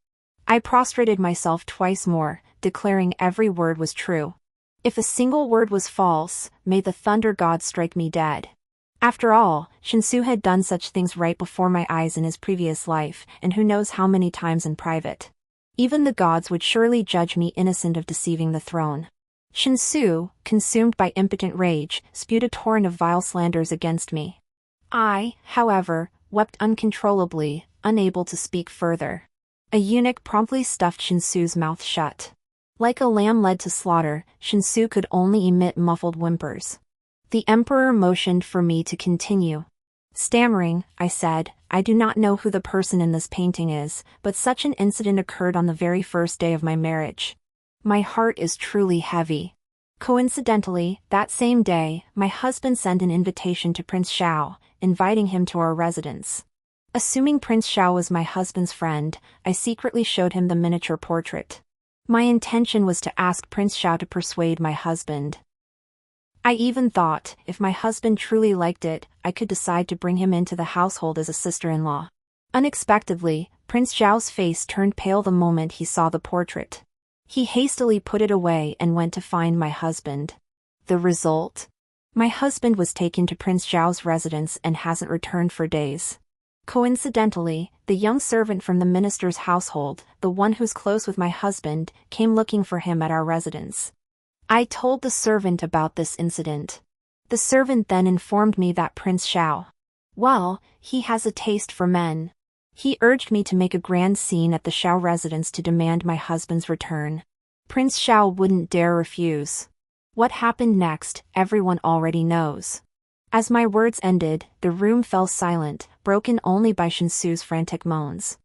I prostrated myself twice more, declaring every word was true. If a single word was false, may the thunder god strike me dead. After all, Shinsu had done such things right before my eyes in his previous life, and who knows how many times in private. Even the gods would surely judge me innocent of deceiving the throne. Shinsu, consumed by impotent rage, spewed a torrent of vile slanders against me. I, however, wept uncontrollably, unable to speak further. A eunuch promptly stuffed Shinsu's mouth shut. Like a lamb led to slaughter, Shinsu could only emit muffled whimpers. The emperor motioned for me to continue. Stammering, I said, "I do not know who the person in this painting is, but such an incident occurred on the very first day of my marriage. My heart is truly heavy." Coincidentally, that same day, my husband sent an invitation to Prince Xiao, inviting him to our residence. Assuming Prince Xiao was my husband's friend, I secretly showed him the miniature portrait. My intention was to ask Prince Xiao to persuade my husband. I even thought, if my husband truly liked it, I could decide to bring him into the household as a sister-in-law. Unexpectedly, Prince Xiao's face turned pale the moment he saw the portrait. He hastily put it away and went to find my husband. The result? My husband was taken to Prince Xiao's residence and hasn't returned for days. Coincidentally, the young servant from the minister's household, the one who's close with my husband, came looking for him at our residence. I told the servant about this incident. The servant then informed me that Prince Xiao, well, he has a taste for men. He urged me to make a grand scene at the Xiao residence to demand my husband's return. Prince Xiao wouldn't dare refuse. What happened next, everyone already knows. As my words ended, the room fell silent, broken only by Shinsu's frantic moans.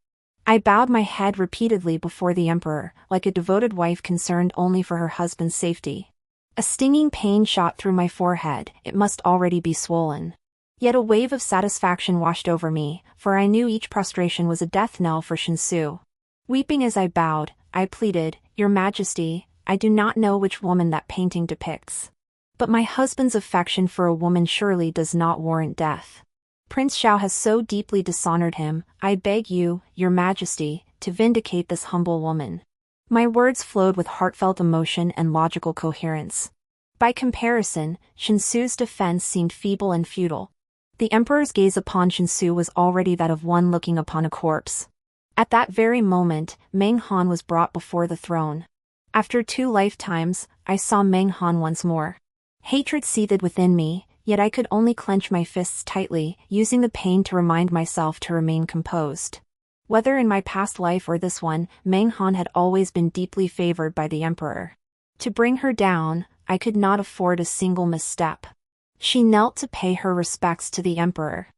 I bowed my head repeatedly before the emperor, like a devoted wife concerned only for her husband's safety. A stinging pain shot through my forehead, it must already be swollen. Yet a wave of satisfaction washed over me, for I knew each prostration was a death knell for Shinsu. Weeping as I bowed, I pleaded, "Your Majesty, I do not know which woman that painting depicts. But my husband's affection for a woman surely does not warrant death. Prince Xiao has so deeply dishonored him, I beg you, Your Majesty, to vindicate this humble woman." My words flowed with heartfelt emotion and logical coherence. By comparison, Shinsu's defense seemed feeble and futile. The emperor's gaze upon Shinsu was already that of one looking upon a corpse. At that very moment, Meng Han was brought before the throne. After 2 lifetimes, I saw Meng Han once more. Hatred seethed within me, yet I could only clench my fists tightly, using the pain to remind myself to remain composed. Whether in my past life or this one, Meng Han had always been deeply favored by the emperor. To bring her down, I could not afford a single misstep. She knelt to pay her respects to the emperor.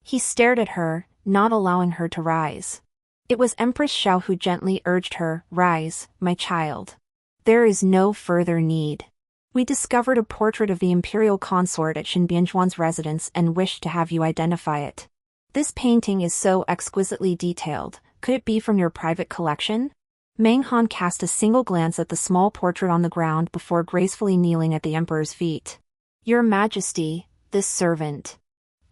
He stared at her, not allowing her to rise. It was Empress Xiao who gently urged her, "Rise, my child. There is no further need. We discovered a portrait of the imperial consort at Shin Bianzhuan's residence and wished to have you identify it. This painting is so exquisitely detailed, could it be from your private collection?" Meng Han cast a single glance at the small portrait on the ground before gracefully kneeling at the emperor's feet. "Your Majesty, this servant."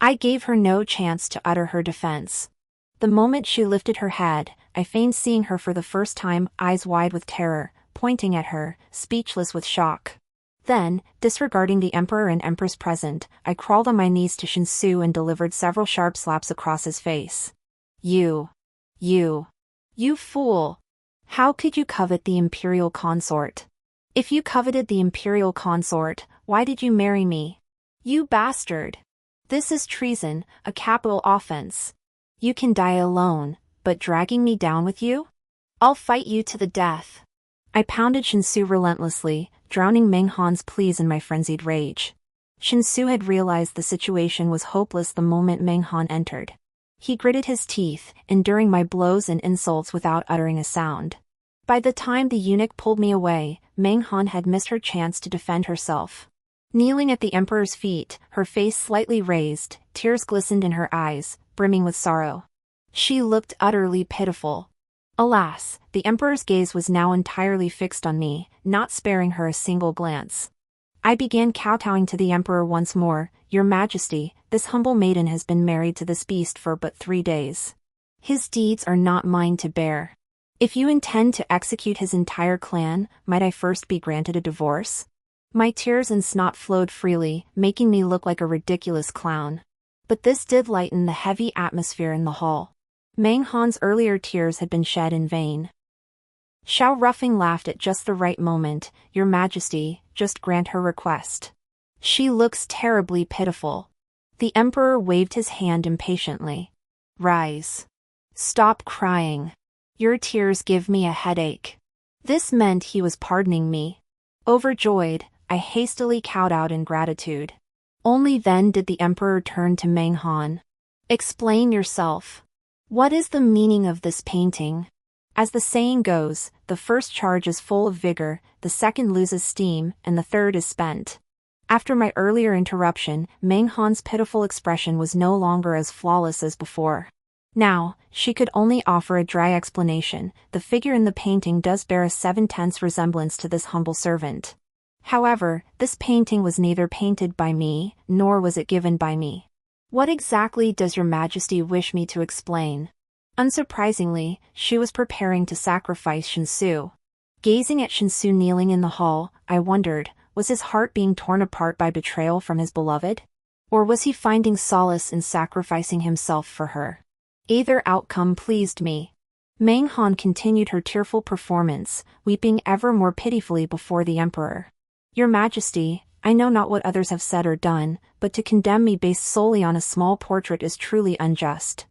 I gave her no chance to utter her defense. The moment she lifted her head, I feigned seeing her for the first time, eyes wide with terror, pointing at her, speechless with shock. Then, disregarding the emperor and empress present, I crawled on my knees to Shinsu and delivered several sharp slaps across his face. You fool! How could you covet the imperial consort? If you coveted the imperial consort, why did you marry me? You bastard! This is treason, a capital offense. You can die alone, but dragging me down with you? I'll fight you to the death. I pounded Shinsu relentlessly, drowning Meng Han's pleas in my frenzied rage. Shinsu had realized the situation was hopeless the moment Meng Han entered. He gritted his teeth, enduring my blows and insults without uttering a sound. By the time the eunuch pulled me away, Meng Han had missed her chance to defend herself. Kneeling at the emperor's feet, her face slightly raised, tears glistened in her eyes, brimming with sorrow. She looked utterly pitiful. Alas, the emperor's gaze was now entirely fixed on me, not sparing her a single glance. I began kowtowing to the emperor once more. "Your Majesty, this humble maiden has been married to this beast for but 3 days. His deeds are not mine to bear. If you intend to execute his entire clan, might I first be granted a divorce?" My tears and snot flowed freely, making me look like a ridiculous clown. But this did lighten the heavy atmosphere in the hall. Meng Han's earlier tears had been shed in vain. Xiao Ruffing laughed at just the right moment. "Your Majesty, just grant her request. She looks terribly pitiful." The emperor waved his hand impatiently. "Rise. Stop crying. Your tears give me a headache." This meant he was pardoning me. Overjoyed, I hastily kowtowed in gratitude. Only then did the emperor turn to Meng Han. "Explain yourself. What is the meaning of this painting?" As the saying goes, the first charge is full of vigor, the second loses steam, and the third is spent. After my earlier interruption, Meng Han's pitiful expression was no longer as flawless as before. Now, she could only offer a dry explanation. "The figure in the painting does bear a 7/10 resemblance to this humble servant. However, this painting was neither painted by me, nor was it given by me. What exactly does your Majesty wish me to explain?" Unsurprisingly, she was preparing to sacrifice Shinsu. Gazing at Shinsu kneeling in the hall, I wondered, was his heart being torn apart by betrayal from his beloved? Or was he finding solace in sacrificing himself for her? Either outcome pleased me. Meng Han continued her tearful performance, weeping ever more pitifully before the emperor. Your Majesty, I know not what others have said or done, but to condemn me based solely on a small portrait is truly unjust.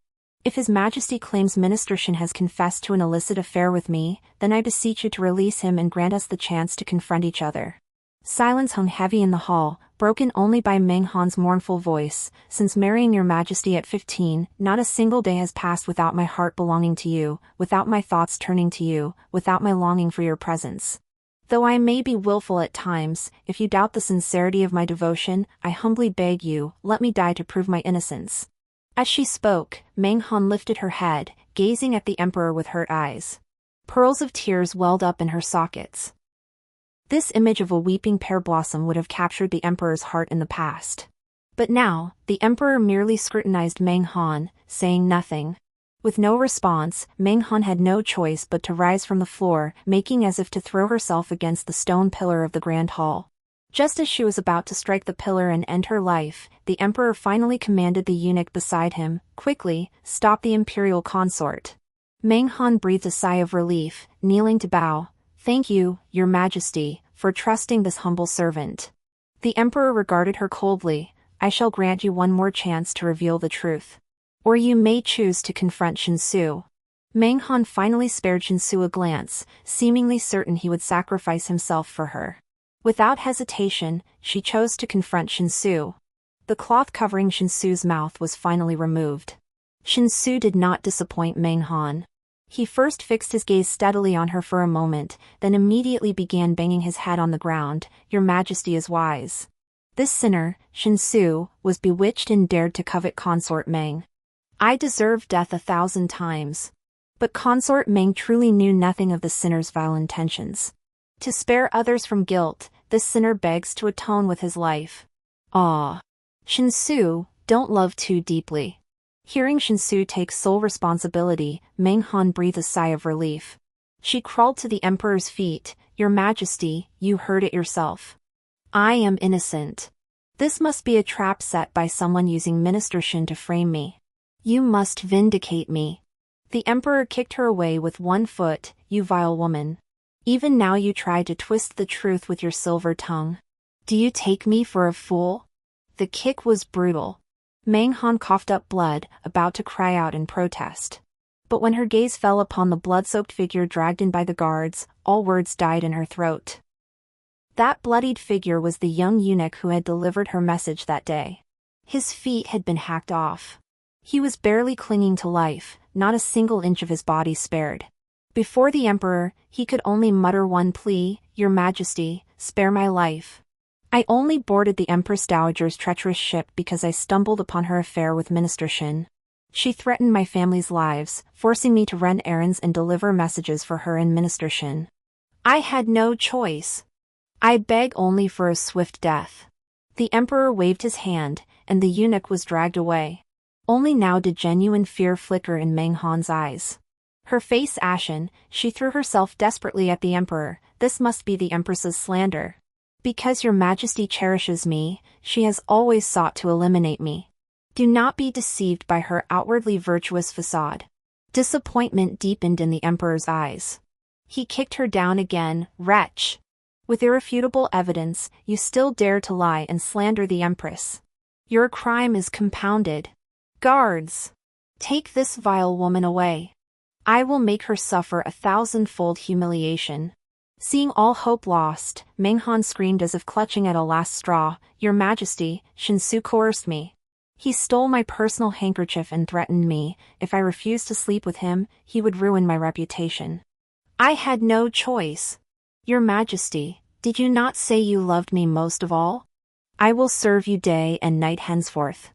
If His Majesty claims Minister Shen has confessed to an illicit affair with me, then I beseech you to release him and grant us the chance to confront each other. Silence hung heavy in the hall, broken only by Meng Han's mournful voice. Since marrying Your Majesty at 15, not a single day has passed without my heart belonging to you, without my thoughts turning to you, without my longing for your presence. Though I may be willful at times, if you doubt the sincerity of my devotion, I humbly beg you, let me die to prove my innocence. As she spoke, Meng Han lifted her head, gazing at the emperor with hurt eyes. Pearls of tears welled up in her sockets. This image of a weeping pear blossom would have captured the emperor's heart in the past. But now, the emperor merely scrutinized Meng Han, saying nothing. With no response, Meng Han had no choice but to rise from the floor, making as if to throw herself against the stone pillar of the grand hall. Just as she was about to strike the pillar and end her life, the emperor finally commanded the eunuch beside him, "Quickly, stop the imperial consort." Meng Han breathed a sigh of relief, kneeling to bow. "Thank you, Your Majesty, for trusting this humble servant." The emperor regarded her coldly. "I shall grant you one more chance to reveal the truth. Or you may choose to confront Shinsu." Meng Han finally spared Shinsu a glance, seemingly certain he would sacrifice himself for her. Without hesitation, she chose to confront Shinsu. The cloth covering Shinsu's mouth was finally removed. Shinsu did not disappoint Meng Han. He first fixed his gaze steadily on her for a moment, then immediately began banging his head on the ground. "Your Majesty is wise." This sinner, Shinsu, was bewitched and dared to covet consort Meng. "I deserve death 1,000 times." But consort Meng truly knew nothing of the sinner's vile intentions. To spare others from guilt, this sinner begs to atone with his life. Ah! Shinsu, don't love too deeply. Hearing Shinsu take sole responsibility, Meng Han breathed a sigh of relief. She crawled to the emperor's feet. "Your Majesty, you heard it yourself. I am innocent. This must be a trap set by someone using Minister Shen to frame me. You must vindicate me." The emperor kicked her away with one foot. "You vile woman. Even now you try to twist the truth with your silver tongue. Do you take me for a fool?" The kick was brutal. Meng Han coughed up blood, about to cry out in protest. But when her gaze fell upon the blood-soaked figure dragged in by the guards, all words died in her throat. That bloodied figure was the young eunuch who had delivered her message that day. His feet had been hacked off. He was barely clinging to life, not a single inch of his body spared. Before the emperor, he could only mutter one plea: "Your Majesty, spare my life. I only boarded the Empress Dowager's treacherous ship because I stumbled upon her affair with Minister Shen. She threatened my family's lives, forcing me to run errands and deliver messages for her and Minister Shen. I had no choice. I beg only for a swift death." The emperor waved his hand, and the eunuch was dragged away. Only now did genuine fear flicker in Meng Han's eyes. Her face ashen, she threw herself desperately at the emperor. "This must be the empress's slander. Because Your Majesty cherishes me, she has always sought to eliminate me. Do not be deceived by her outwardly virtuous facade." Disappointment deepened in the emperor's eyes. He kicked her down again. "Wretch! With irrefutable evidence, you still dare to lie and slander the empress. Your crime is compounded. Guards! Take this vile woman away. I will make her suffer 1,000-fold humiliation." Seeing all hope lost, Meng Han screamed as if clutching at a last straw. "Your Majesty, Shinsu coerced me. He stole my personal handkerchief and threatened me. If I refused to sleep with him, he would ruin my reputation. I had no choice. Your Majesty, did you not say you loved me most of all? I will serve you day and night henceforth.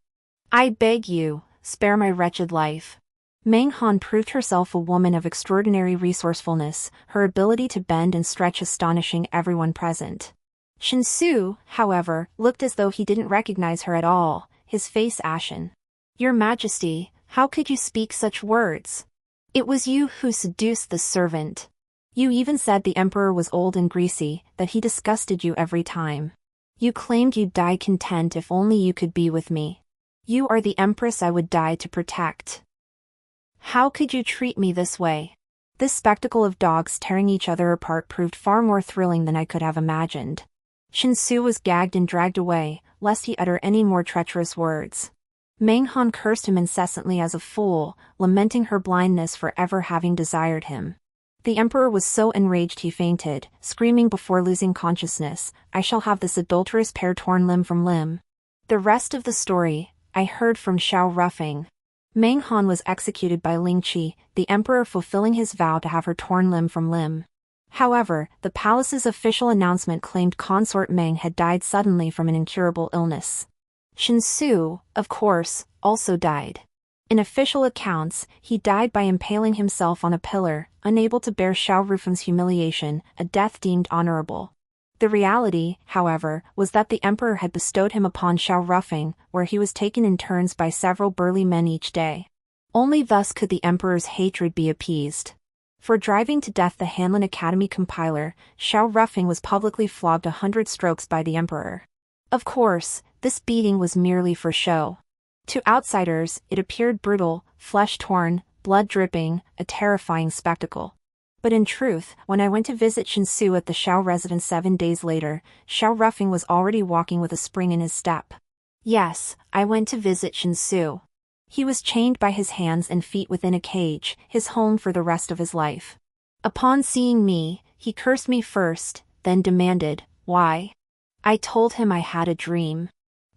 I beg you, spare my wretched life." Meng Han proved herself a woman of extraordinary resourcefulness, her ability to bend and stretch astonishing everyone present. Shinsu, however, looked as though he didn't recognize her at all, his face ashen. "Your Majesty, how could you speak such words? It was you who seduced the servant. You even said the emperor was old and greasy, that he disgusted you every time. You claimed you'd die content if only you could be with me. You are the empress I would die to protect. How could you treat me this way? This spectacle of dogs tearing each other apart proved far more thrilling than I could have imagined. Shinsu was gagged and dragged away, lest he utter any more treacherous words. Menghan cursed him incessantly as a fool, lamenting her blindness for ever having desired him. The emperor was so enraged he fainted, screaming before losing consciousness, "I shall have this adulterous pair torn limb from limb." The rest of the story, I heard from Xiao Ruffing. Menghan was executed by Ling Qi, the emperor fulfilling his vow to have her torn limb from limb. However, the palace's official announcement claimed consort Meng had died suddenly from an incurable illness. Shinsu, of course, also died. In official accounts, he died by impaling himself on a pillar, unable to bear Xiao Rufeng's humiliation, a death deemed honorable. The reality, however, was that the emperor had bestowed him upon Xiao Rufeng, where he was taken in turns by several burly men each day. Only thus could the emperor's hatred be appeased. For driving to death the Hanlin Academy compiler, Xiao Rufeng was publicly flogged 100 strokes by the emperor. Of course, this beating was merely for show. To outsiders, it appeared brutal, flesh-torn, blood-dripping, a terrifying spectacle. But in truth, when I went to visit Shinsu at the Xiao residence 7 days later, Xiao Rufeng was already walking with a spring in his step. Yes, I went to visit Shinsu. He was chained by his hands and feet within a cage, his home for the rest of his life. Upon seeing me, he cursed me first, then demanded, "Why?" I told him I had a dream.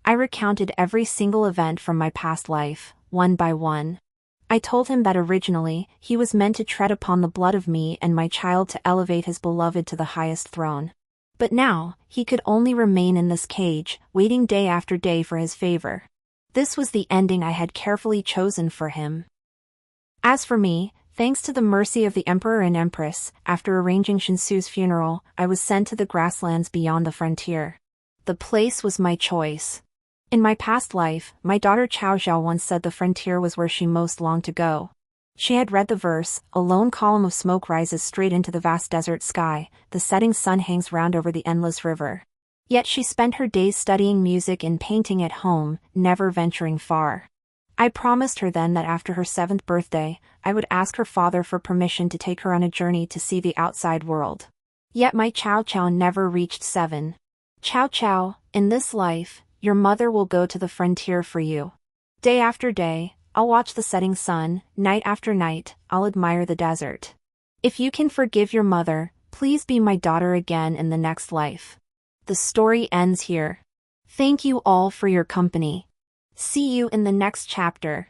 I recounted every single event from my past life, one by one. I told him that originally, he was meant to tread upon the blood of me and my child to elevate his beloved to the highest throne. But now, he could only remain in this cage, waiting day after day for his favor. This was the ending I had carefully chosen for him. As for me, thanks to the mercy of the emperor and empress, after arranging Shinsu's funeral, I was sent to the grasslands beyond the frontier. The place was my choice. In my past life, my daughter Chao Zhao once said the frontier was where she most longed to go. She had read the verse, "A lone column of smoke rises straight into the vast desert sky, the setting sun hangs round over the endless river." Yet she spent her days studying music and painting at home, never venturing far. I promised her then that after her 7th birthday, I would ask her father for permission to take her on a journey to see the outside world. Yet my Chao Chao never reached 7. Chao Chao, in this life, your mother will go to the frontier for you. Day after day, I'll watch the setting sun, night after night, I'll admire the desert. If you can forgive your mother, please be my daughter again in the next life. The story ends here. Thank you all for your company. See you in the next chapter.